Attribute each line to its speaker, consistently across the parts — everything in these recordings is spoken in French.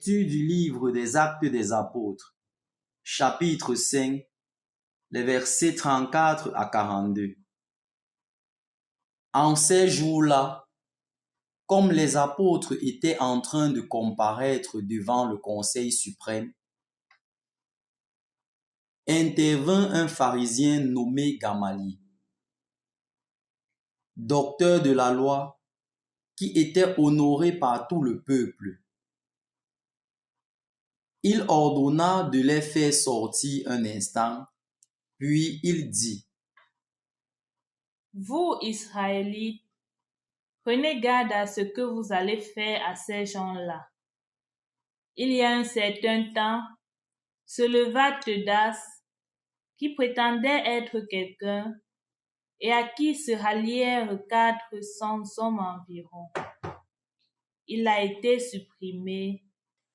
Speaker 1: Lecture du livre des Actes des Apôtres, chapitre 5, les versets 34 à 42. En ces jours-là, comme les apôtres étaient en train de comparaître devant le Conseil suprême, intervint un pharisien nommé Gamaliel, docteur de la loi, qui était honoré par tout le peuple. Il ordonna de les faire sortir un instant, puis il dit:
Speaker 2: Vous, Israélites, prenez garde à ce que vous allez faire à ces gens-là. Il y a un certain temps, se leva Theudas, qui prétendait être quelqu'un, et à qui se rallièrent 400 hommes environ. Il a été supprimé,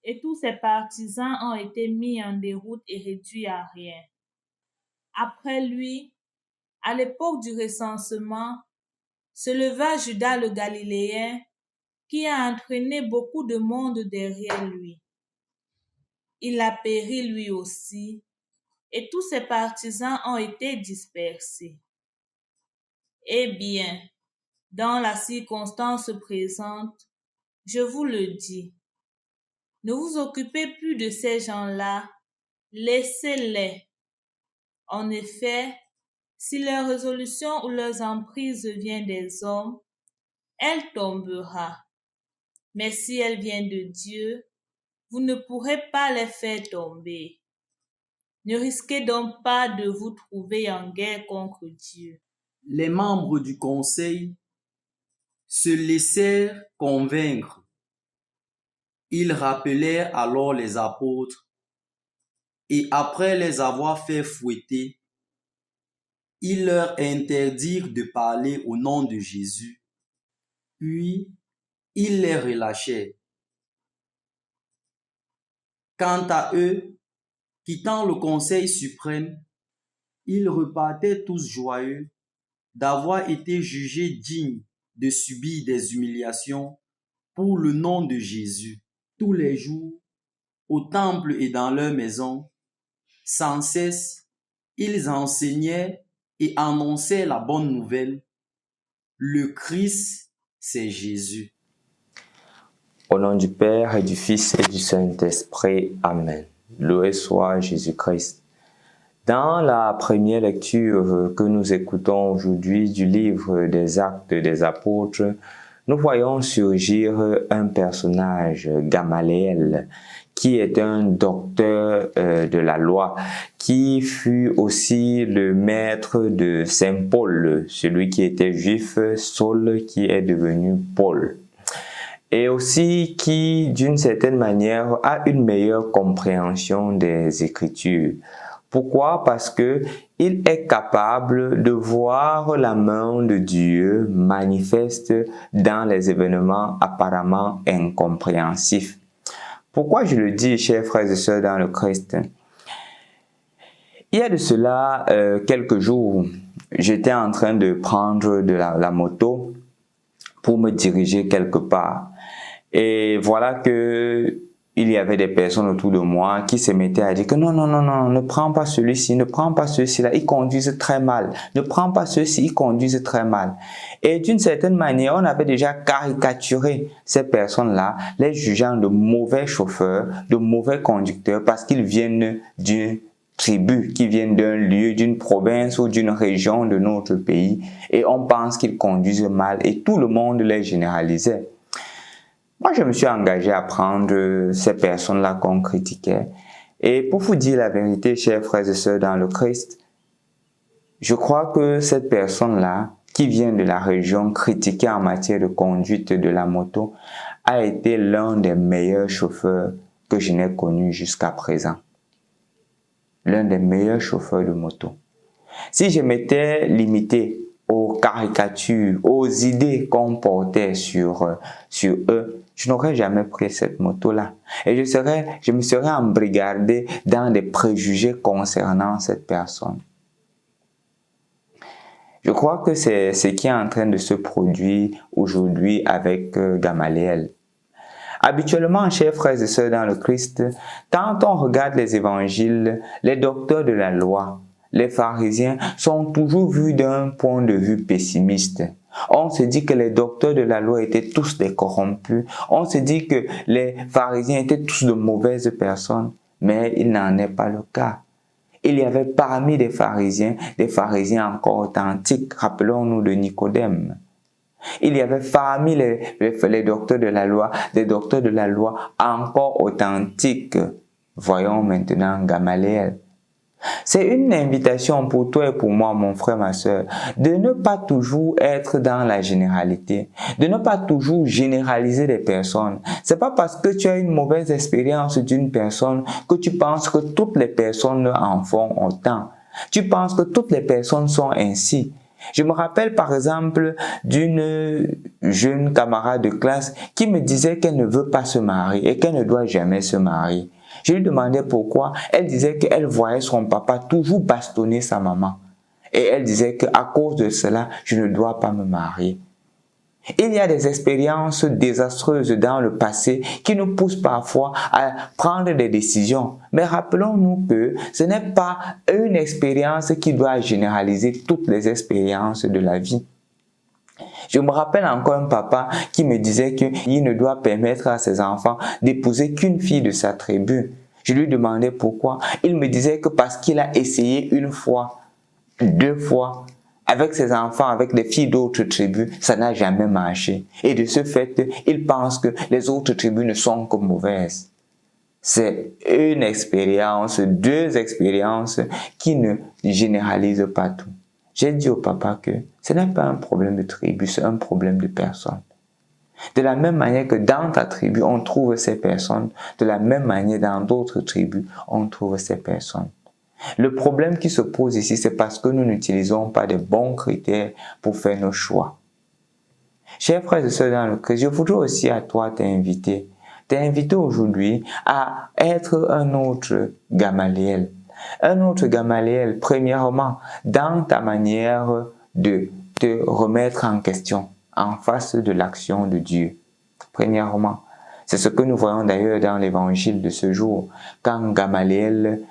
Speaker 2: et tous ses partisans ont été mis en déroute et réduits à rien. Après lui, à l'époque du recensement, se leva Judas le Galiléen, qui a entraîné beaucoup de monde derrière lui. Il a péri lui aussi, et tous ses partisans ont été dispersés. Eh bien, dans la circonstance présente, je vous le dis, ne vous occupez plus de ces gens-là, laissez-les. En effet, si leur résolution ou leurs emprises vient des hommes, elle tombera. Mais si elle vient de Dieu, vous ne pourrez pas les faire tomber. Ne risquez donc pas de vous trouver en guerre contre Dieu.
Speaker 1: Les membres du conseil se laissèrent convaincre. Ils rappelèrent alors les apôtres et après les avoir fait fouetter, ils leur interdirent de parler au nom de Jésus. Puis, ils les relâchèrent. Quant à eux, quittant le Conseil suprême, ils repartaient tous joyeux d'avoir été jugés dignes de subir des humiliations pour le nom de Jésus. Tous les jours, au temple et dans leur maison, sans cesse, ils enseignaient et annonçaient la bonne nouvelle. Le Christ, c'est Jésus.
Speaker 3: Au nom du Père et du Fils et du Saint-Esprit. Amen. Loué soit Jésus-Christ. Dans la première lecture que nous écoutons aujourd'hui du livre des Actes des Apôtres, nous voyons surgir un personnage, Gamaliel, qui est un docteur de la loi, qui fut aussi le maître de Saint Paul, celui qui était juif, Saul, qui est devenu Paul. Et aussi qui, d'une certaine manière, a une meilleure compréhension des Écritures. Pourquoi? Parce que il est capable de voir la main de Dieu manifeste dans les événements apparemment incompréhensifs. Pourquoi je le dis, chers frères et sœurs dans le Christ? Il y a de cela quelques jours, j'étais en train de prendre de la moto pour me diriger quelque part. Et voilà que il y avait des personnes autour de moi qui se mettaient à dire que non, ne prends pas celui-ci, ne prends pas celui-ci-là, ils conduisent très mal. Ne prends pas ceux-ci, ils conduisent très mal. Et d'une certaine manière, on avait déjà caricaturé ces personnes-là, les jugeant de mauvais chauffeurs, de mauvais conducteurs, parce qu'ils viennent d'une tribu, qui viennent d'un lieu, d'une province ou d'une région de notre pays. Et on pense qu'ils conduisent mal et tout le monde les généralisait. Moi, je me suis engagé à prendre ces personnes-là qu'on critiquait. Et pour vous dire la vérité, chers frères et sœurs dans le Christ, je crois que cette personne-là, qui vient de la région critiquée en matière de conduite de la moto, a été l'un des meilleurs chauffeurs que je n'ai connu jusqu'à présent. L'un des meilleurs chauffeurs de moto. Si je m'étais limité aux caricatures, aux idées qu'on portait sur eux, je n'aurais jamais pris cette moto-là. Et je me serais embrigadé dans des préjugés concernant cette personne. Je crois que c'est ce qui est en train de se produire aujourd'hui avec Gamaliel. Habituellement, chers frères et sœurs dans le Christ, quand on regarde les évangiles, les docteurs de la loi, les pharisiens sont toujours vus d'un point de vue pessimiste. On se dit que les docteurs de la loi étaient tous des corrompus. On se dit que les pharisiens étaient tous de mauvaises personnes. Mais il n'en est pas le cas. Il y avait parmi des pharisiens encore authentiques. Rappelons-nous de Nicodème. Il y avait parmi les docteurs de la loi, des docteurs de la loi encore authentiques. Voyons maintenant Gamaliel. C'est une invitation pour toi et pour moi, mon frère, ma soeur, de ne pas toujours être dans la généralité, de ne pas toujours généraliser les personnes. C'est pas parce que tu as une mauvaise expérience d'une personne que tu penses que toutes les personnes en font autant. Tu penses que toutes les personnes sont ainsi. Je me rappelle par exemple d'une jeune camarade de classe qui me disait qu'elle ne veut pas se marier et qu'elle ne doit jamais se marier. Je lui demandais pourquoi. Elle disait qu'elle voyait son papa toujours bastonner sa maman. Et elle disait qu'à cause de cela, je ne dois pas me marier. Il y a des expériences désastreuses dans le passé qui nous poussent parfois à prendre des décisions. Mais rappelons-nous que ce n'est pas une expérience qui doit généraliser toutes les expériences de la vie. Je me rappelle encore un papa qui me disait qu'il ne doit permettre à ses enfants d'épouser qu'une fille de sa tribu. Je lui demandais pourquoi. Il me disait que parce qu'il a essayé une fois, 2 fois, avec ses enfants, avec des filles d'autres tribus, ça n'a jamais marché. Et de ce fait, il pense que les autres tribus ne sont que mauvaises. C'est une expérience, 2 expériences qui ne généralisent pas tout. J'ai dit au papa que ce n'est pas un problème de tribu, c'est un problème de personne. De la même manière que dans ta tribu, on trouve ces personnes, de la même manière dans d'autres tribus, on trouve ces personnes. Le problème qui se pose ici, c'est parce que nous n'utilisons pas de bons critères pour faire nos choix. Chers frères et sœurs dans le Christ, je voudrais aussi à toi t'inviter aujourd'hui à être un autre Gamaliel. Un autre Gamaliel, premièrement, dans ta manière de te remettre en question en face de l'action de Dieu. Premièrement, c'est ce que nous voyons d'ailleurs dans l'évangile de ce jour, quand Gamaliel,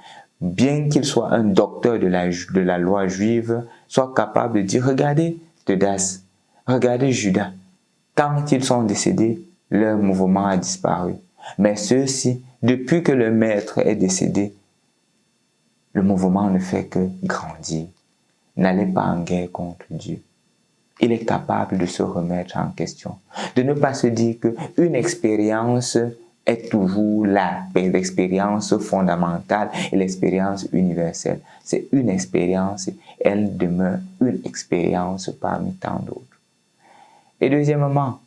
Speaker 3: bien qu'il soit un docteur de la loi juive, soit capable de dire, regardez Teudas, regardez Judas, quand ils sont décédés, leur mouvement a disparu. Mais ceux-ci, depuis que le maître est décédé, le mouvement ne fait que grandir. N'allez pas en guerre contre Dieu. Il est capable de se remettre en question, de ne pas se dire qu'une expérience est toujours l'expérience fondamentale et l'expérience universelle. C'est une expérience, elle demeure une expérience parmi tant d'autres. Et deuxièmement,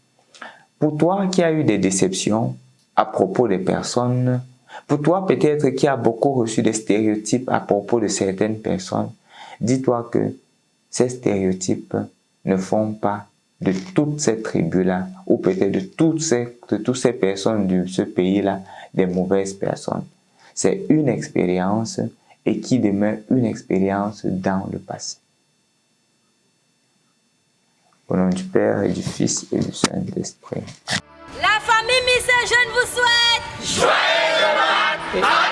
Speaker 3: pour toi qui as eu des déceptions à propos des personnes, pour toi peut-être qui a beaucoup reçu des stéréotypes à propos de certaines personnes, dis-toi que ces stéréotypes ne font pas de toutes ces tribus-là, ou peut-être de toutes ces personnes de ce pays-là, des mauvaises personnes. C'est une expérience et qui demeure une expérience dans le passé. Au nom du Père et du Fils et du Saint-Esprit.
Speaker 4: La famille Michel, je vous souhaite joyeux Pâques.